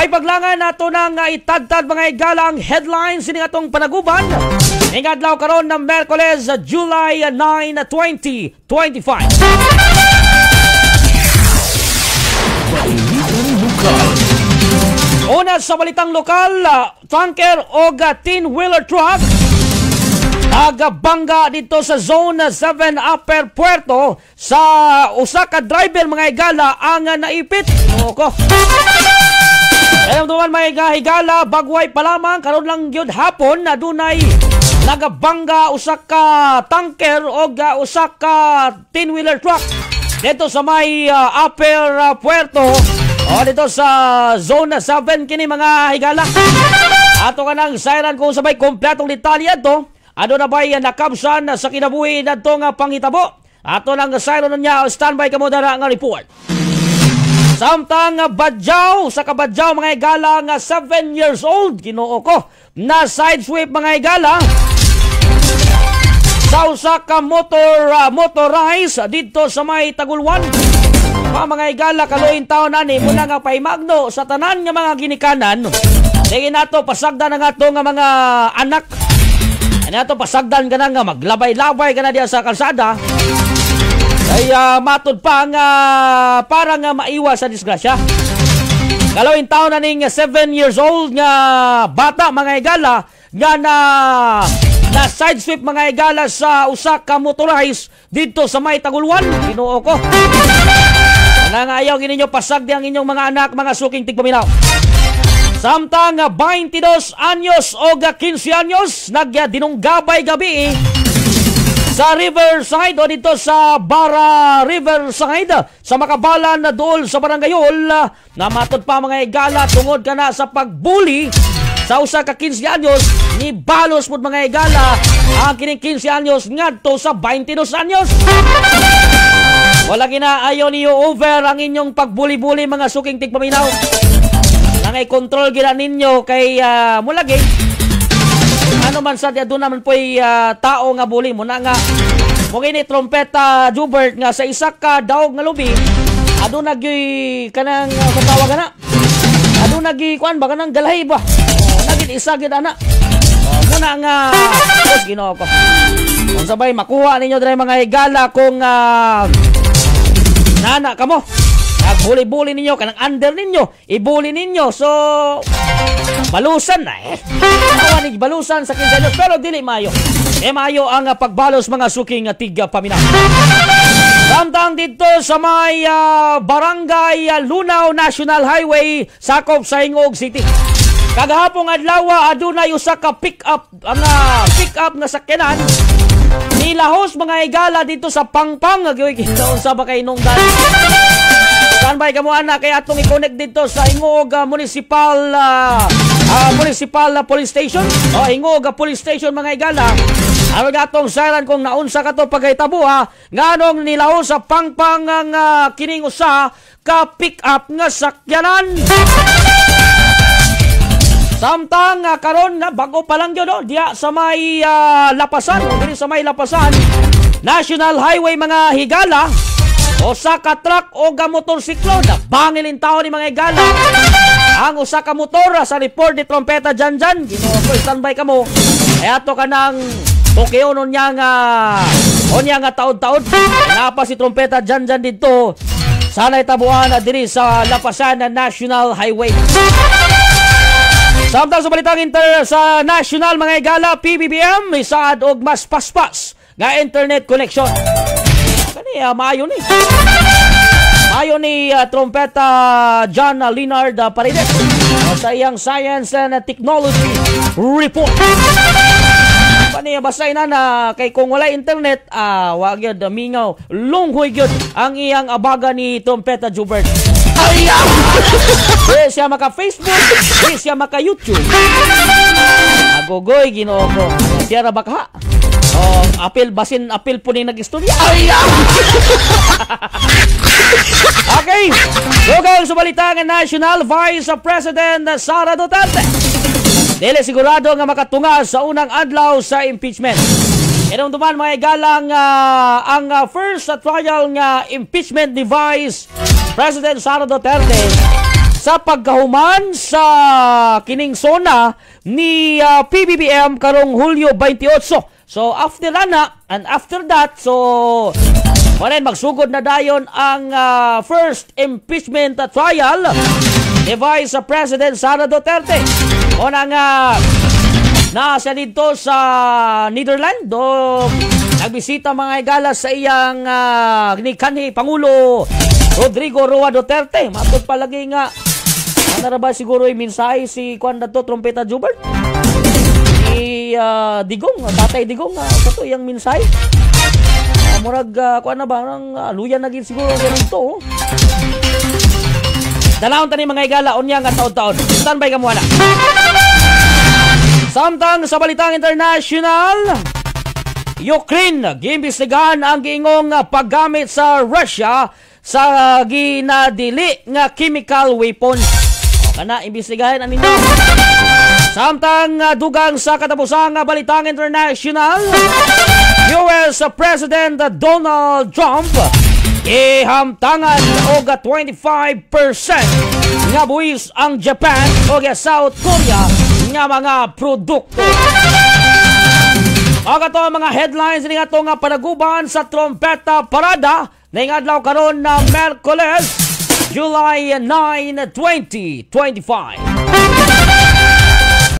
May paglangan nato ng itadtad mga higala ang headlines sining atong panaguban. Ing adlaw karon ng Miyerkules, July 9, 2025. Una sa balitang lokal, tanker o tin-wheeler truck nagbangga dito sa Zone 7 Upper Puerto sa usa ka driver mga higala ang naipit. Oko. Alam naman mga higala, bagway pa lamang karon lang gyud hapon na dunay nagbangga usa ka tanker o usa ka tin-wheeler truck dito sa may Upper Puerto. O dito sa Zone 7 kini mga higala. Ato ka ng siren kung sabay kompletong detalye to. Ano na ba'y nakabsan sa kinabuhi na itong pangitabo? Ato ng siren niya, standby ka mo na nga report. Samtang badyaw, sa kabadyaw mga higala nga 7 years old, Ginoo ko, na side sweep mga higala sa usa ka motorized dito sa may Tagulwan. Mga higala, kaluin taon na ni muna nga paimagno sa tanan nga mga ginikanan. Sige nato pasagdan nga ato nga mga anak. Ano nato pasagdan ka na nga maglabay-labay ka na diya sa kalsada. Kaya matod pa nga para nga maiwas sa disgrasya. Kaluin taon na ning 7 years old nga bata mga higala nga na side sweep mga higala sa usa ka motorized dito sa may Tagulwan. Ginoo ko. Nangayaw gininyo pasagdi ang inyong mga anak, mga suking tigpaminaw. Samtang 22 anyos o 15 anyos dinunggabay gabi sa Riverside o dito sa Bara Riverside sa Makabalan na dool sa Barangayol. Namatod pa mga higala tungod ka na sa pagbuli sa usa ka 15 anyos ni balos pod mga higala ang kining 15 anyos ngadto sa 22 anyos. Wala ginaayo niyo over ang inyong pagbuli-buli mga suking tigpaminaw. Nangay control gina ninyo kay mulagi. Ano man sa doon naman po'y tao nga buli mo na nga. Kung ini trompeta Jubert nga sa isa ka daog nga lubi, ado nagyoy kanang matawag na. Ado nagyoy kuan ba kanang galhay ba? Nagit isa gid ana. Muna nga Ginoo ko. Kung sabay makuha ninyo dre mga higala kung nana ka mo. Nagbuli-buli ninyo, kanang under ninyo, ibuli ninyo. So, balusan na Awan balusan sa 15 anyos, pero dili mayo. Mayo ang pagbalos mga suking tiga paminaw. Samtang dito sa may Barangay Lunaw National Highway, sakop sa Ingog City. Kagahapong adlaw adunay usa ka pick-up nga sakyanan. Nilahos mga higala dito sa Pangpang. Gawin sa ba kay nungdan. Standby ka mo anak kay atong i-connect dito sa Ingog Municipal Police Station. O Ingog Police Station mga higala. Ano gatong siren kung naunsa ka to pagaytabo nganong nilahos sa Pangpang ang kining usa ka pick-up nga sakyanan. Samtang karon na bago pa lang yun diya sa may Lapasan o dili sa may Lapasan National Highway mga higala o sa ka truck o motorsiklo na bangilin tao ni mga higala ang usa ka motor sa report ni trompeta Janjan. Ginoo ko standby ka mo ay ato ka ng Tokyo nun niya nga taod-taod napa si trompeta Janjan dito sana'y tabuan diri sa Lapasan National Highway. Samtang sa balitang sa national mga higala, PBBM may saad og mas paspas nga internet connection. Kani maayo ni. Maayo ni trompeta John Leonard Paredes sa iyang Science and Technology report. Kani basahin na kay kung wala internet, wag gyud mingaw, lunghoy gyud ang iyang abaga ni trompeta Jubert. Di siya maka-Facebook, di siya maka-YouTube. Agogoy, Ginoo ko. Siya ra baka. Apil po ni nag-istorya. Okay. Lugang sa balita ng National Vice President Sara Duterte. Dili sigurado nga makatunga sa unang adlaw sa impeachment. Inong duman mga igalang ang first trial nga impeachment ni Vice President Sara Duterte sa pagkahuman sa kining zona ni PBBM karong Hulyo 28. So after and after that, so magsugod na dayon ang first impeachment trial ni Vice President Sara Duterte. O nang nasa dito sa Netherlands, nagbisita mga igala sa iyang kanhi Pangulo Rodrigo Roa Duterte. Matod palagi nga, ano ba siguro yung mensahe si Juan Dato Trompeta Jubert? Ni Digong, Tatay Digong, sa to yung mensahe. Murag, kuan na ba, luyan na gid siguro ganun to. Dalawang tani mga igala, unya nga taon-taon. Standby ka muna. Samtang sa balitang international, Ukraine, giimbestigahan ang giingong paggamit sa Russia sa ginadili nga chemical weapon. Kana, imbestigahan ang ninyo. Samtang dugang sa katapusang balitang international, US President Donald Trump ihamtangan og 25% nga buwis ang Japan o South Korea nga mga produkto. O kato mga headlines ni ato nga panaguban sa Trompeta Parada ning adlaw karon na Miyerkules, July 9, 2025.